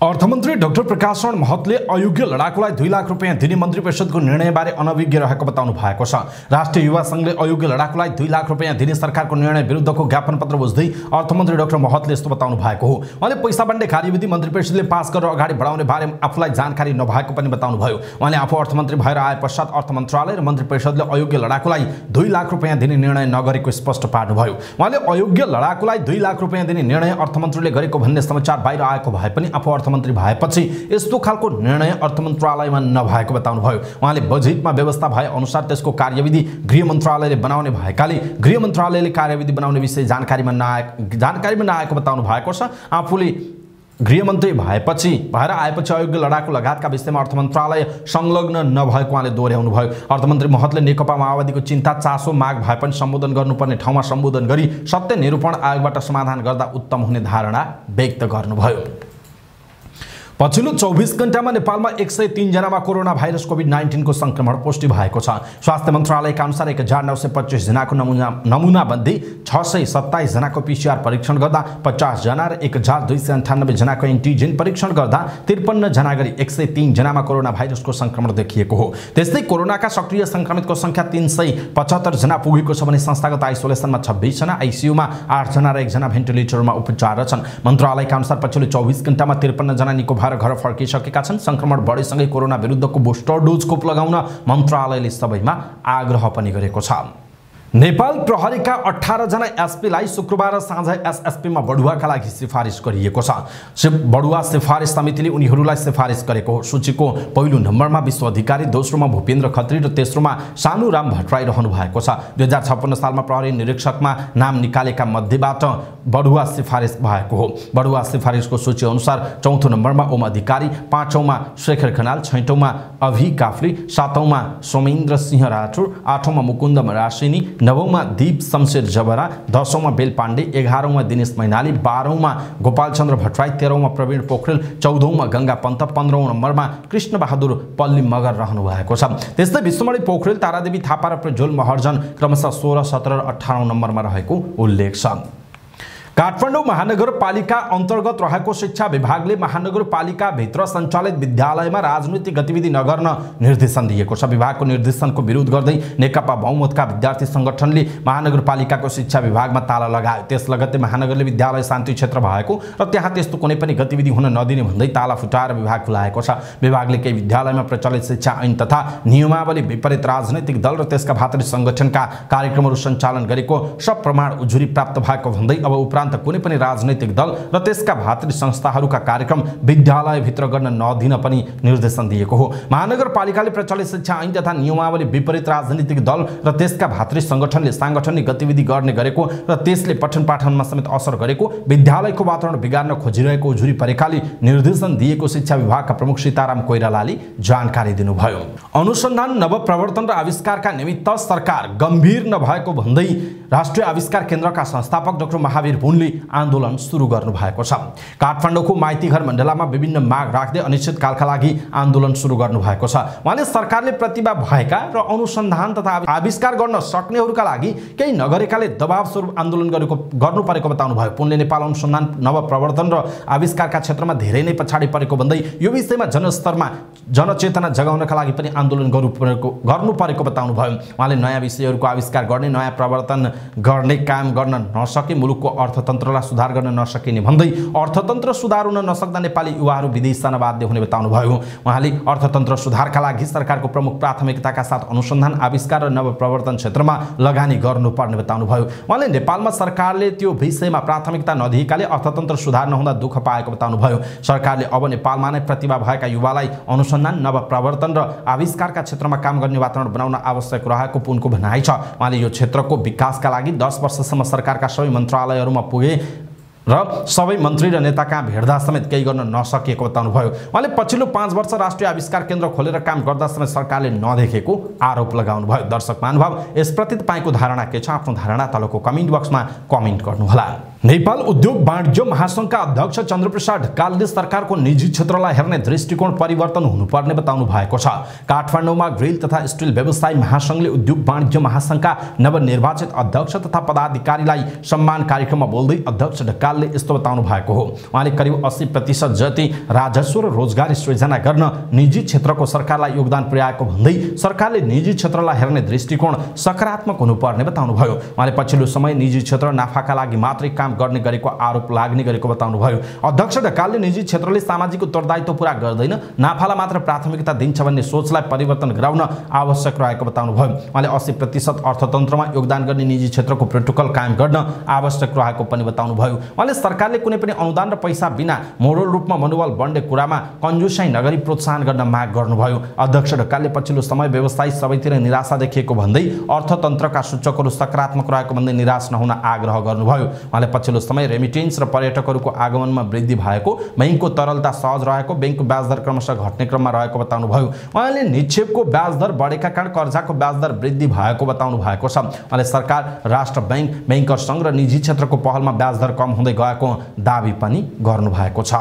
अर्थमन्त्री डाक्टर प्रकाश शरण महतले अयोग्य लडाकुलाई 2 लाख रुपैयाँ दिने मन्त्री परिषदको निर्णयबारे अनभिज्ञ रहेको बताउनु भएको छ। राष्ट्रिय युवा संघले अयोग्य लडाकुलाई 2 लाख रुपैयाँ दिने सरकारको निर्णय विरुद्धको ज्ञापन पत्र बुझ्दै अर्थमन्त्री डाक्टर महतले यस्तो बताउनु भएको हो। उहाँले पैसा बाँड्ने कार्यविधि मन्त्री परिषदले पास गरेर अगाडि बढाउने बारे आफूलाई जानकारी नभएको पनि बताउनु भयो। उहाँले आफू अर्थमन्त्री भएर आए पश्चात अर्थ मन्त्रालय र मन्त्री परिषदले अयोग्य लडाकुलाई 2 लाख रुपैयाँ दिने निर्णय नगरेको स्पष्ट पार्नुभयो। उहाँले अयोग्य लडाकुलाई 2 लाख रुपैयाँ दिने निर्णय अर्थमन्त्रीले गरेको भन्ने समाचार बाहिर आएको भए पनि आफू अर्थमन्त्री भएपछि यस्तो खालको निर्णय अर्थ मन्त्रालयमा नभएको बताउनुभयो। उहाँले बजेटमा व्यवस्था भए अनुसार त्यसको कार्यविधि गृह मन्त्रालयले बनाउने भएकाले गृह मन्त्रालयले कार्यविधि बनाउने विषय जानकारीमा नआएको बताउनु भएको छ। आफूले गृहमन्त्री भएर आएपछि अयोग्य लडाकु लगायतका विषयमा अर्थ मन्त्रालय संलग्न नभएको उहाँले दोहोर्याउनु भयो। अर्थमन्त्री महतले नेकपा माओवादीको चिन्ता चासो माग भए पनि सम्बोधन गर्नुपर्ने ठाउँमा सम्बोधन गरी सत्य निरूपण आयोगबाट समाधान गर्दा उत्तम हुने धारणा व्यक्त गर्नुभयो। पछिल्लो 24 घण्टामा नेपालमा 103 जनामा कोरोना भाइरस कोभिड-19 को संक्रमण पुष्टि भएको छ। स्वास्थ्य मन्त्रालयका अनुसार 1925 जनाको नमुना मध्ये 627 जनाको पीसीआर परीक्षण गर्दा 50 जना र 1298 जनाको एन्टिजेन परीक्षण गर्दा 53 जना गरी 103 जनामा कोरोना भाइरसको संक्रमण देखिएको हो। त्यस्तै कोरोनाका सक्रिय संक्रमितको संख्या 375 जना पुगेको छ भने संस्थागत आइसोलेसनमा 26 जना, आइसियुमा 8 जना र 1 जना भेन्टिलेटरमा उपचार छन्। मन्त्रालयका अनुसार पछिल्लो 24 घण्टामा 53 जना निको भएर घर फर्किसकेका छन्। संक्रमण बढेसँगै कोरोना विरुद्धको बुस्टर डोज खोप लगाउन मन्त्रालयले सबैमा आग्रह पनि गरेको छ। नेपाल प्रहरीका 18 जना एसपीलाई शुक्रबार साँझ एसएसपीमा बढुवाका लागि सिफारिस गरिएको छ। बढुवा सिफारिस समितिले उनीहरूलाई सिफारिस गरेको हो। सूचीको पहिलो नम्बरमा विश्व अधिकारी, दोस्रोमा भूपेन्द्र खत्री र तेस्रोमा सानुराम भट्टराई रहनु भएको छ। 2056 सालमा प्रहरी निरीक्षकमा नाम निकालेका मध्येबाट बढुवा सिफारिस भएको हो। बढुवा सिफारिसको सूची अनुसार चौथो नम्बरमा ओम अधिकारी, पाँचौंमा शेखर खनाल, छैटौंमा अभि काफ्ली, सातौंमा सोमेन्द्र सिंह राठौर, आठौंमा मुकुन्द मरासिनी, नवौंमा दीप शमशेर जबरा, 10औंमा बेल पाण्डे, 11औंमा दिनेश मैनाली, 12औंमा गोपाल चन्द्र भट्टराई, 13औंमा प्रवीण पोखरेल, 14औंमा गंगा पन्त, 15औं नम्बरमा कृष्ण बहादुर पल्ली मगर रहनु भएको छ। त्यस्तै विश्वमणि पोखरेल, तारादेवी थापा र प्रज्वल महर्जन क्रमशः 16, 17 र 18औं नम्बरमा रहेको उल्लेख छ। काठमाडौँ महानगरपालिका अन्तर्गत रहेको शिक्षा विभागले महानगरपालिका भित्र सञ्चालित विद्यालयमा राजनीतिक गतिविधि नगर्न निर्देशन दिएको छ। विभागको निर्देशनको विरोध गर्दै नेकपा बहुमतका विद्यार्थी संगठनले महानगरपालिकाको शिक्षा विभागमा ताला लगायो। त्यस लगत्तै महानगरले विद्यालय शान्ति क्षेत्र भएको र त्यहाँ त्यस्तो कुनै पनि गतिविधि हुन नदिने भन्दै ताला फुटाएर विभाग खुलाएको छ। विभागले केही विद्यालयमा प्रचलित शिक्षा ऐन तथा नियमावली विपरीत राजनैतिक दल र त्यसका भातृ संगठनका कार्यक्रमहरू सञ्चालन गरेको सब प्रमाण उजुरी प्राप्त भएको भन्दै अब उपरान्त कुनै पनि राजनैतिक दल र त्यसका भातृ संस्थाहरूका कार्यक्रम विद्यालयभित्र गर्न नदिन पनि निर्देशन दिएको हो। महानगरपालिकाले प्रचलित शिक्षा ऐन तथा नियमावली विपरीत राजनीतिक दल र त्यसका भातृ संगठनले सांगठनिक गतिविधि गर्ने गरेको र त्यसले पठन पाठनमा समेत असर गरेको, विद्यालयको वातावरण बिगार्न खोजिरहेको उजुरी परेकाले निर्देशन दिएको शिक्षा विभागका प्रमुख सीताराम कोइरालाले जानकारी दिनुभयो। अनुसन्धान, नवप्रवर्तन र आविष्कारका निमित्त सरकार गम्भीर नभएको भन्दै राष्ट्रिय आविष्कार केन्द्रका संस्थापक डाक्टर महावीर पुनले आन्दोलन सुरु गर्नु भएको छ। काठमाडौँको माइतीघर मण्डलामा विभिन्न माग राख्दै अनिश्चितकालका लागि आन्दोलन सुरु गर्नु भएको छ। उहाँले सरकारले प्रतिभा भएका र अनुसन्धान तथा आविष्कार गर्न सक्नेहरूका लागि केही नगरेकाले दबाव स्वरूप आन्दोलन गर्नु परेको बताउनुभयो। पुनले नेपाल अनुसन्धान, नवप्रवर्तन र आविष्कारका क्षेत्रमा धेरै नै पछाडि परेको भन्दै यो विषयमा जनस्तरमा जनचेतना जगाउनका लागि पनि आन्दोलन गर्नु परेको बताउनुभयो। उहाँले नयाँ विषयहरूको आविष्कार गर्ने, नयाँ प्रवर्तन गर्ने काम गर्न नसके मुलुकको अर्थतन्त्रलाई सुधार गर्न नसकिने भन्दै अर्थतन्त्र सुधार हुन नसक्दा नेपाली युवाहरू विदेश जान बाध्य हुने बताउनुभयो। उहाँले अर्थतन्त्र सुधारका लागि सरकारको प्रमुख प्राथमिकताका साथ अनुसन्धान, आविष्कार र नवप्रवर्तन क्षेत्रमा लगानी गर्नुपर्ने बताउनुभयो। उहाँले नेपालमा सरकारले त्यो विषयमा प्राथमिकता नदिएकाले अर्थतन्त्र सुधार नहुँदा दुःख पाएको बताउनुभयो। सरकारले अब नेपालमा नै प्रतिभा भएका युवालाई अनुसन्धान, नवप्रवर्तन र आविष्कारका क्षेत्रमा काम गर्ने वातावरण बनाउन आवश्यक रहेको पुनको भनाइ छ। उहाँले यो क्षेत्रको विकासका लागि 10 वर्षसम्म सरकारका सबै मन्त्रालयहरूमा पुगे र सबै मन्त्री र नेता कहाँ भेट्दा समेत केही गर्न नसकेको बताउनुभयो। उहाँले पछिल्लो 5 वर्ष राष्ट्रिय आविष्कार केन्द्र खोलेर काम गर्दा समेत सरकारले नदेखेको आरोप लगाउनुभयो। दर्शक महानुभाव, यसप्रति तपाईँको धारणा के छ? आफ्नो धारणा तलको कमेन्ट बक्समा कमेन्ट गर्नुहोला। नेपाल उद्योग वाणिज्य महासंघका अध्यक्ष चन्द्रप्रसाद ढकालले सरकारको निजी क्षेत्रलाई हेर्ने दृष्टिकोण परिवर्तन हुनुपर्ने बताउनु भएको छ। काठमाडौँमा ग्रिल तथा स्टिल व्यवसायी महासंघले उद्योग वाणिज्य महासंघका नवनिर्वाचित अध्यक्ष तथा पदाधिकारीलाई सम्मान कार्यक्रममा बोल्दै अध्यक्ष ढकालले यस्तो बताउनु भएको हो। उहाँले करिब 80% जति राजस्व र रोजगारी सृजना गर्न निजी क्षेत्रको सरकारलाई योगदान पुर्याएको भन्दै सरकारले निजी क्षेत्रलाई हेर्ने दृष्टिकोण सकारात्मक हुनुपर्ने बताउनुभयो। उहाँले पछिल्लो समय निजी क्षेत्र नाफाका लागि मात्रै काम गर्ने गरेको आरोप लाग्ने गरेको बताउनुभयो। अध्यक्ष ढकालले निजी क्षेत्रले सामाजिक उत्तरदायित्व पूरा गर्दैन, नाफालाई मात्र प्राथमिकता दिन्छ भन्ने सोचलाई परिवर्तन गराउन आवश्यक रहेको बताउनुभयो। उहाँले 80% अर्थतन्त्रमा योगदान गर्ने निजी क्षेत्रको प्रोटोकल कायम गर्न आवश्यक रहेको पनि बताउनुभयो। उहाँले सरकारले कुनै पनि अनुदान र पैसा बिना मोडल रूपमा मनोबल बढ्ने कुरामा कन्जुसाइ नगरी प्रोत्साहन गर्न माग गर्नुभयो। अध्यक्ष ढकालले पछिल्लो समय व्यवसायी सबैतिर निराशा देखिएको भन्दै अर्थतन्त्रका सूचकहरू सकारात्मक रहेको भन्दै निराश नहुन आग्रह गर्नुभयो। उहाँले पछिल्लो समय रेमिटेन्स र पर्यटकहरूको आगमनमा वृद्धि भएको, बैंकको तरलता सहज रहेको, बैंकको ब्याजदर क्रमशः घट्ने क्रममा रहेको बताउनुभयो। उहाँले निक्षेपको ब्याजदर बढेका कारण कर्जाको ब्याजदर वृद्धि भएको बताउनु भएको छ। उहाँले सरकार, राष्ट्र बैंक, बैंकर संघ र निजी क्षेत्रको पहलमा ब्याजदर कम हुँदै गएको दावी पनि गर्नुभएको छ।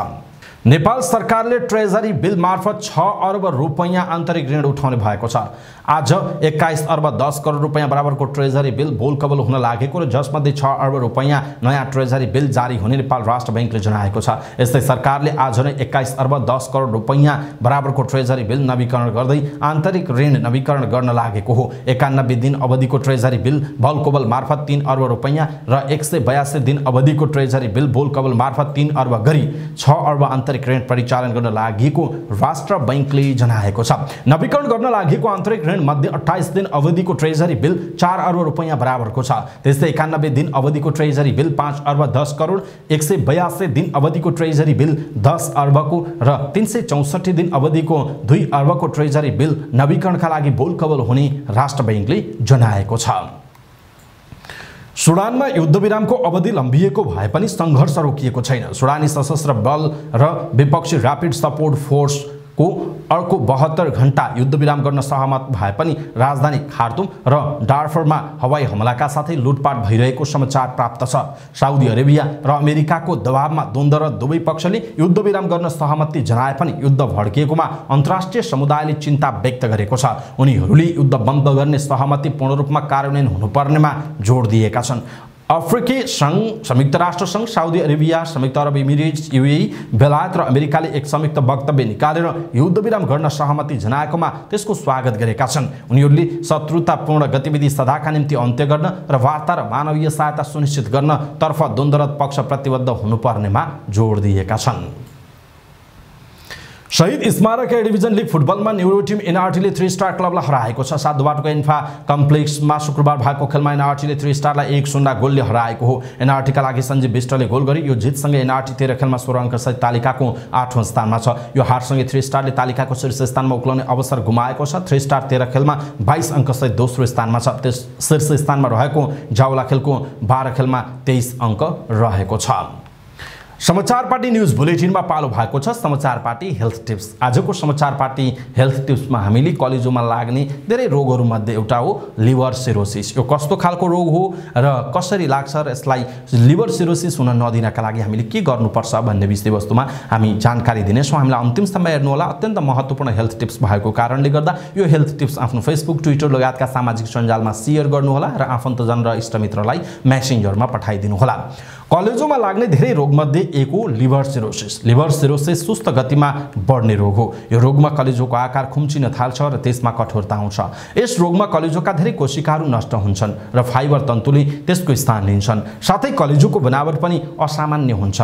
नेपाल सरकारले ट्रेजरी बिल मार्फत 6 अर्ब रुपैयाँ आन्तरिक ऋण उठाउने भएको छ। आज 21 अर्ब 10 करोड रुपैयाँ बराबरको ट्रेजरी बिल बोलकबोल हुन लागेको र जसमध्ये 6 अर्ब रुपैयाँ नयाँ ट्रेजरी बिल जारी हुने नेपाल राष्ट्र बैंकले जनाएको छ। यस्तै सरकारले आज नै 21 अर्ब 10 करोड रुपैयाँ बराबरको ट्रेजरी बिल नवीकरण गर्दै आन्तरिक ऋण नवीकरण गर्न लागेको हो। 91 दिन अवधिको ट्रेजरी बिल बोलकबोल मार्फत 3 अर्ब रुपैयाँ र 182 दिन अवधिको ट्रेजरी बिल बोलकबोल मार्फत 3 अर्ब गरी 6 अर्ब आन्तरिक ऋण परिचालन गर्न लागेको राष्ट्र बैंकले जनाएको छ। नवीकरण गर्न लागेको आन्तरिक ऋण मध्ये 28 दिन अवधिको ट्रेजरी बिल 4 अर्ब रुपैयाँ बराबरको छ। त्यस्तै 91 दिन अवधिको ट्रेजरी बिल 5 अर्ब 10 करोड, 182 दिन अवधिको ट्रेजरी बिल 10 अर्बको र 364 दिन अवधिको 2 अर्बको ट्रेजरी बिल नवीकरणका लागि बोलकबोल हुने राष्ट्र बैंकले जनाएको छ। सुडानमा युद्धविरामको अवधि लम्बिएको भए पनि सङ्घर्ष रोकिएको छैन। सुडानी सशस्त्र बल र विपक्षी ऱ्यापिड सपोर्ट फोर्सको अर्को 72 घण्टा युद्धविराम गर्न सहमत भए पनि राजधानी खार्तुम र डार्फुरमा हवाई हमलाका साथै लुटपाट भइरहेको समाचार प्राप्त छ। साउदी अरेबिया र अमेरिकाको दबावमा द्वन्द्व र दुवै पक्षले युद्धविराम गर्न सहमति जनाए पनि युद्ध भड्किएकोमा अन्तर्राष्ट्रिय समुदायले चिन्ता व्यक्त गरेको छ। उनीहरूले युद्ध बन्द गर्ने सहमति पूर्ण रूपमा कार्यान्वयन हुनुपर्नेमा जोड दिएका छन्। अफ्रिकी संघ, संयुक्त राष्ट्र संघ, साउदी अरेबिया, संयुक्त अरब इमिरेट्स, यूएई, बेलायत र अमेरिकाले एक संयुक्त वक्तव्य निकालेर युद्धविराम गर्न सहमति जनाएकोमा त्यसको स्वागत गरेका छन्। उनीहरूले शत्रुतापूर्ण गतिविधि सदाका निम्ति अन्त्य गर्न र वार्ता र मानवीय सहायता सुनिश्चित गर्न तर्फ द्वन्द्वरत पक्ष प्रतिबद्ध हुनुपर्नेमा जोड दिएका छन्। शहीद स्मारक ए डिभिजन लिग फुटबलमा न्युरो टिम एनआरटीले 3 स्टार क्लबलाई हराएको छ। सातबाटोको इन्फा कम्प्लेक्समा शुक्रबार भएको खेलमा एनआरटीले 3 स्टारलाई 1-0 गोलले हराएको हो। एनआरटीका लागि सञ्जीव विष्टले गोल गरे। यो जितसँगै एनआरटी 13 खेलमा 16 अंकसहित तालिकाको 8औं स्थानमा छ। यो हारसँगै 3 स्टारले तालिकाको शीर्ष स्थानमा उक्लने अवसर गुमाएको छ। 3 स्टार 13 खेलमा 22 अंकसहित दोस्रो स्थानमा छ। त्यस शीर्ष स्थानमा रहेको जाउला खेलको 12 खेलमा 23 अंक रहेको छ। समाचार पार्टी न्यूज बुलेटिनमा पालो भएको छ समाचार पार्टी हेल्थ टिप्स। आजको समाचार पार्टी हेल्थ टिप्समा हामीले कलेजोमा लाग्ने धेरै रोगहरू मध्ये एउटा हो लिभर सिरोसिस। यो कस्तो खालको रोग हो र कसरी लाग्छ र यसलाई लिभर सिरोसिस हुन नदिनका लागि हामीले के गर्नुपर्छ भन्ने विषयवस्तुमा हामी जानकारी दिनेछौँ। हामीलाई अन्तिमसम्म हेर्नु होला। अत्यन्त महत्त्वपूर्ण हेल्थ टिप्स भएको कारणले गर्दा यो हेल्थ टिप्स आफ्नो फेसबुक ट्विटर लगायतका सामाजिक सञ्जालमा शेयर गर्नुहोला र आफन्तजन र इष्टमित्रलाई मेसेन्जरमा पठाइदिनु होला। कलेजोमा लाग्ने धेरै रोगमध्ये एक हो लिभर सिरोसिस। लिभर सिरोसिस सुस्त गतिमा बढ्ने रोग हो। यो रोगमा कलेजोको आकार खुम्चिन थाल्छ र त्यसमा कठोरता आउँछ। यस रोगमा कलेजोका धेरै कोशिकाहरू नष्ट हुन्छन् र फाइबर तन्तुले त्यसको स्थान लिन्छन्। साथै कलेजोको बनावट पनि असामान्य हुन्छ।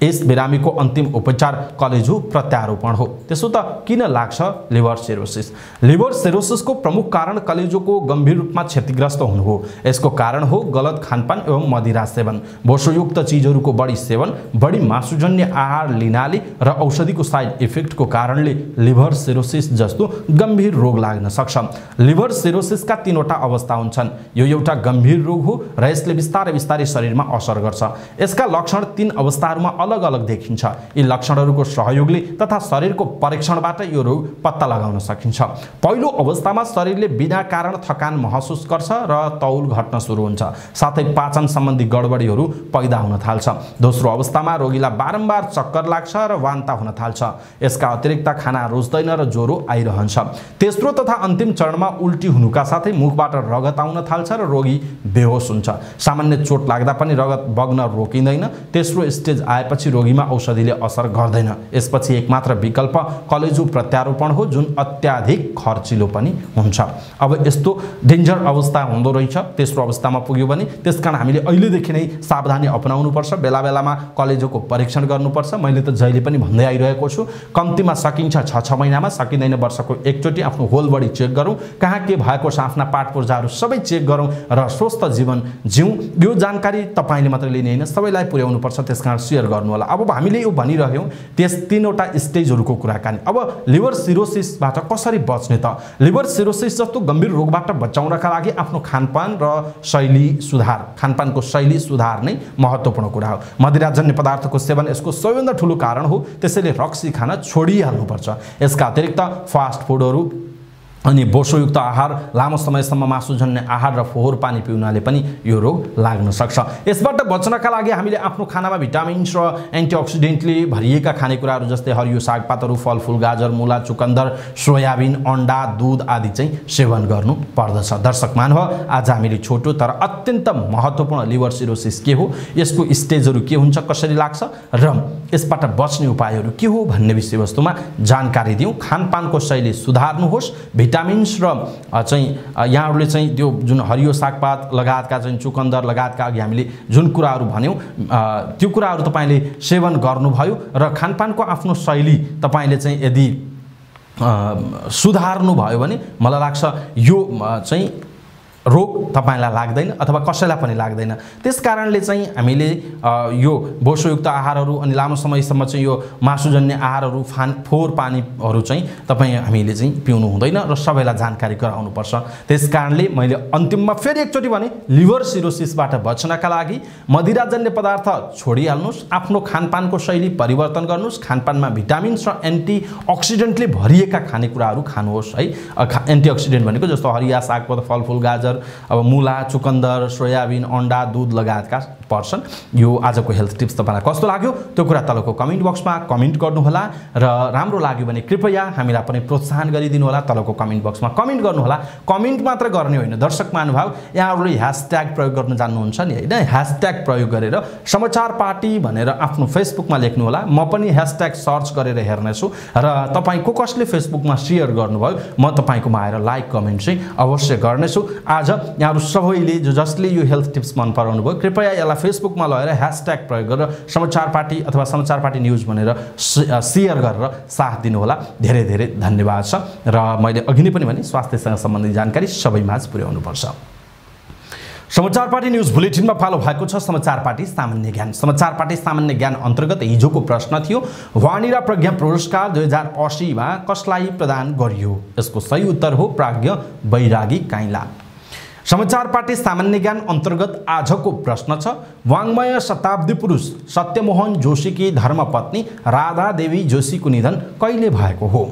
यस बिरामीको अन्तिम उपचार कलेजो प्रत्यारोपण हो। त्यसो त किन लाग्छ लिभर सिरोसिस? लिभर सिरोसिसको प्रमुख कारण कलेजोको गम्भीर रूपमा क्षतिग्रस्त हुनु हो। यसको कारण हो गलत खानपान एवं मदिरा सेवन, बोसोयुक्त चीजहरूको बढी सेवन, बढी मासुजन्य आहार लिनाले र औषधिको साइड इफेक्टको कारणले लिभर सिरोसिस जस्तो गम्भीर रोग लाग्न सक्छ। लिभर सिरोसिसका 3वटा अवस्था हुन्छन्। यो एउटा गम्भीर रोग हो र यसले बिस्तारै बिस्तारै शरीरमा असर गर्छ। यसका लक्षण 3 अवस्थाहरूमा अलग अलग देखिन्छ। यी लक्षणहरूको सहयोगले तथा शरीरको परीक्षणबाट यो रोग पत्ता लगाउन सकिन्छ। पहिलो अवस्थामा शरीरले बिना कारण थकान महसुस गर्छ र तौल घट्न सुरु हुन्छ। साथै पाचन सम्बन्धी गडबडीहरू पैदा हुन थाल्छ। दोस्रो अवस्थामा रोगीलाई बारम्बार चक्कर लाग्छ र वान्ता हुन थाल्छ। यसका अतिरिक्त खाना रुच्दैन र ज्वरो आइरहन्छ। तेस्रो तथा अन्तिम चरणमा उल्टी हुनुका साथै मुखबाट रगत आउन थाल्छ र रोगी बेहोस हुन्छ। सामान्य चोट लाग्दा पनि रगत बग्न रोकिँदैन। तेस्रो स्टेज आएपछि रोगीमा औषधिले असर गर्दैन। यसपछि एकमात्र विकल्प कलेजो प्रत्यारोपण हो, जुन अत्याधिक खर्चिलो पनि हुन्छ। अब यस्तो डेन्जर अवस्था हुँदो रहेछ तेस्रो अवस्थामा पुग्यो भने त्यसकारण हामीले अहिलेदेखि नै सावधानी अपनाउनुपर्छ। बेला बेलामा कलेजोको परीक्षण गर्नुपर्छ। मैले त जहिले पनि भन्दै आइरहेको छु, कम्तीमा सकिन्छ 6 महिनामा, सकिँदैन वर्षको एकचोटि आफ्नो होल बडी चेक गरौँ, कहाँ के भएको छ, आफ्ना पाठ पूर्जाहरू सबै चेक गरौँ र स्वस्थ जीवन जिउँ। यो जानकारी तपाईँले मात्र लिने होइन, सबैलाई पुर्याउनुपर्छ। त्यसकारण सेयर गर्नु होला। अब हामीले यो भनिरह्यौँ त्यस 3वटा स्टेजहरूको कुराकानी। अब लिभर सिरोसिसबाट कसरी बच्ने त? लिभर सिरोसिस जस्तो गम्भीर रोगबाट बचाउनका लागि आफ्नो खानपान र शैली सुधार, खानपानको शैली सुधार नै महत्त्वपूर्ण कुरा हो। मदिराजन्य पदार्थको सेवन यसको सबैभन्दा ठुलो कारण हो। त्यसैले रक्सी खान छोडिहाल्नुपर्छ। यसका अतिरिक्त फास्ट फुडहरू अनि बोसोयुक्त आहार, लामो समयसम्म मासुजन्य आहार र फोहोर पानी पिउनाले पनि यो रोग लाग्न सक्छ। यसबाट बच्नका लागि हामीले आफ्नो खानामा भिटामिन्स र एन्टिअक्सिडेन्टले भरिएका खानेकुराहरू जस्तै हरियो सागपातहरू, फलफुल, गाजर, मुला, चुकन्दर, सोयाबिन, अन्डा, दूध आदि चाहिँ सेवन गर्नु पर्दछ। दर्शक महानुभाव, आज हामीले छोटो तर अत्यन्त महत्त्वपूर्ण लिभर सिरोसिस के हो, यसको स्टेजहरू के हुन्छ, कसरी लाग्छ र यसबाट बच्ने उपायहरू के हो भन्ने विषयवस्तुमा जानकारी दियौँ। खानपानको शैली सुधार्नुहोस्। भिटामिन्स र चाहिँ यहाँहरूले चाहिँ त्यो जुन हरियो सागपात लगायतका चाहिँ चुकन्दर लगायतका अघि हामीले जुन कुराहरू भन्यौँ त्यो कुराहरू तपाईँले सेवन गर्नुभयो र खानपानको आफ्नो शैली तपाईँले चाहिँ यदि सुधार्नु भयो भने मलाई लाग्छ यो चाहिँ रोग तपाईँलाई लाग्दैन अथवा कसैलाई पनि लाग्दैन। त्यसकारणले चाहिँ हामीले यो बोसोयुक्त आहारहरू अनि लामो समयसम्म चाहिँ यो मासुजन्य आहारहरू, फोहोर पानीहरू चाहिँ हामीले चाहिँ पिउनु हुँदैन र सबैलाई जानकारी गराउनुपर्छ। त्यसकारणले मैले अन्तिममा फेरि एकचोटि भने लिभर सिरोसिसबाट बच्नका लागि मदिराजन्य पदार्थ छोडिहाल्नुहोस्, आफ्नो खानपानको शैली परिवर्तन गर्नुहोस्, खानपानमा भिटामिन्स र एन्टिअक्सिडेन्टले भरिएका खानेकुराहरू खानुहोस् है। एन्टिअक्सिडेन्ट भनेको जस्तो हरिया सागपात, फलफुल, गाजर, अब मुला, चुकन्दर, सोयाबिन, अन्डा, दूध लगायतका पर्छन्। यो आजको हेल्थ टिप्स तपाईँलाई कस्तो लाग्यो त्यो कुरा तलको कमेन्ट बक्समा कमेन्ट गर्नुहोला र राम्रो लाग्यो भने कृपया हामीलाई पनि प्रोत्साहन गरिदिनु होला। तलको कमेन्ट बक्समा कमेन्ट गर्नुहोला। कमेन्ट मात्र गर्ने होइन दर्शक महानुभाव, यहाँहरूले ह्यासट्याग प्रयोग गर्न जान्नुहुन्छ नि होइन, ह्यासट्याग प्रयोग गरेर समाचार पार्टी भनेर आफ्नो फेसबुकमा लेख्नु होला। म पनि ह्यासट्याग सर्च गरेर हेर्नेछु र तपाईँको कसले फेसबुकमा सेयर गर्नुभयो म तपाईँकोमा आएर लाइक कमेन्ट चाहिँ अवश्य गर्नेछु। आज यहाँहरू सबैले जसले यो हेल्थ टिप्स मन पराउनु भयो कृपया यसलाई फेसबुकमा लगेर ह्यासट्याग प्रयोग गरेर समाचार पार्टी अथवा समाचार पार्टी न्युज भनेर सेयर गरेर साथ दिनुहोला। धेरै धेरै धन्यवाद छ। र मैले अघि नै पनि भने स्वास्थ्यसँग सम्बन्धित जानकारी सबैमाझ पुर्याउनुपर्छ। समाचार पार्टी न्युज बुलेटिनमा पालो भएको छ समाचार पार्टी सामान्य ज्ञान। समाचार पार्टी सामान्य ज्ञान अन्तर्गत हिजोको प्रश्न थियो, वाणिरा प्रज्ञा पुरस्कार 2080 मा कसलाई प्रदान गरियो? यसको सही उत्तर हो प्राज्ञ बैरागी काइला। समाचार पार्टी सामान्य ज्ञान अन्तर्गत आजको प्रश्न छ, वाङ्मय शताब्दी पुरुष सत्यमोहन जोशीकी धर्मपत्नी राधा देवी जोशीको निधन कहिले भएको हो?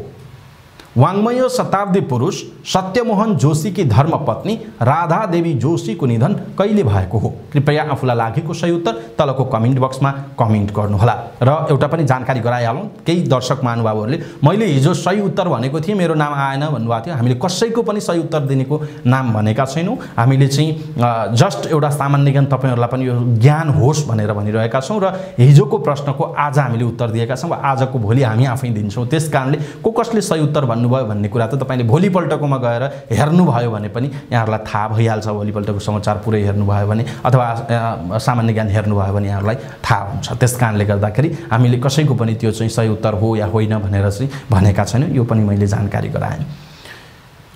वाङ्मय शताब्दी पुरुष सत्यमोहन जोशीकी धर्मपत्नी राधा देवी जोशीको निधन कहिले भएको हो? कृपया आफूलाई लागेको सही उत्तर तलको कमेन्ट बक्समा कमेन्ट गर्नुहोला। र एउटा पनि जानकारी गराइहालौँ, केही दर्शक महानुभावहरूले मैले हिजो सही उत्तर भनेको थिएँ, मेरो नाम आएन भन्नुभएको थियो। हामीले कसैको पनि सही उत्तर दिनेको नाम भनेका छैनौँ। हामीले चाहिँ जस्ट एउटा सामान्य ज्ञान तपाईँहरूलाई पनि यो ज्ञान होस् भनेर भनिरहेका छौँ। र हिजोको प्रश्नको आज हामीले उत्तर दिएका छौँ, आजको भोलि हामी आफै दिन्छौँ। त्यस कारणले कसले सही उत्तर भन्नुभयो भन्ने कुरा त तपाईँले भोलिपल्टकोमा गएर हेर्नुभयो भने पनि यहाँहरूलाई थाहा भइहाल्छ। भोलिपल्टको समाचार पुरै हेर्नुभयो भने अथवा सामान्य ज्ञान हेर्नुभयो भने यहाँहरूलाई थाहा हुन्छ। त्यस कारणले गर्दाखेरि हामीले कसैको पनि त्यो चाहिँ सही उत्तर हो या होइन भनेर चाहिँ भनेका छैनौँ। यो पनि मैले जानकारी गराएँ।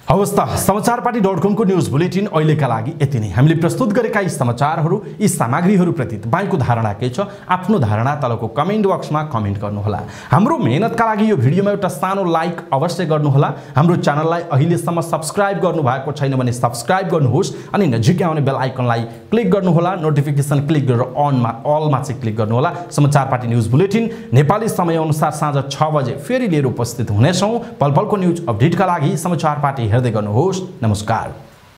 हवस् त, समाचार पार्टी .com को न्युज बुलेटिन अहिलेका लागि यति नै। हामीले प्रस्तुत गरेका यी समाचारहरू, यी सामग्रीहरूप्रति तपाईँको धारणा के छ? आफ्नो धारणा तलको कमेन्ट बक्समा कमेन्ट गर्नुहोला। हाम्रो मेहनतका लागि यो भिडियोमा एउटा सानो लाइक अवश्य गर्नुहोला। हाम्रो च्यानललाई अहिलेसम्म सब्स्क्राइब गर्नुभएको छैन भने सब्स्क्राइब गर्नुहोस् अनि नजिकै आउने बेल आइकनलाई क्लिक गर्नुहोला। नोटिफिकेसन क्लिक गरेर अलमा चाहिँ क्लिक गर्नुहोला। समाचार पार्टी न्युज बुलेटिन नेपाली समयअनुसार साँझ 6 बजे फेरि लिएर उपस्थित हुनेछौँ। पलपलको न्युज अपडेटका लागि समाचार पार्टी हेर्दै गर्नुहोस्। नमस्कार।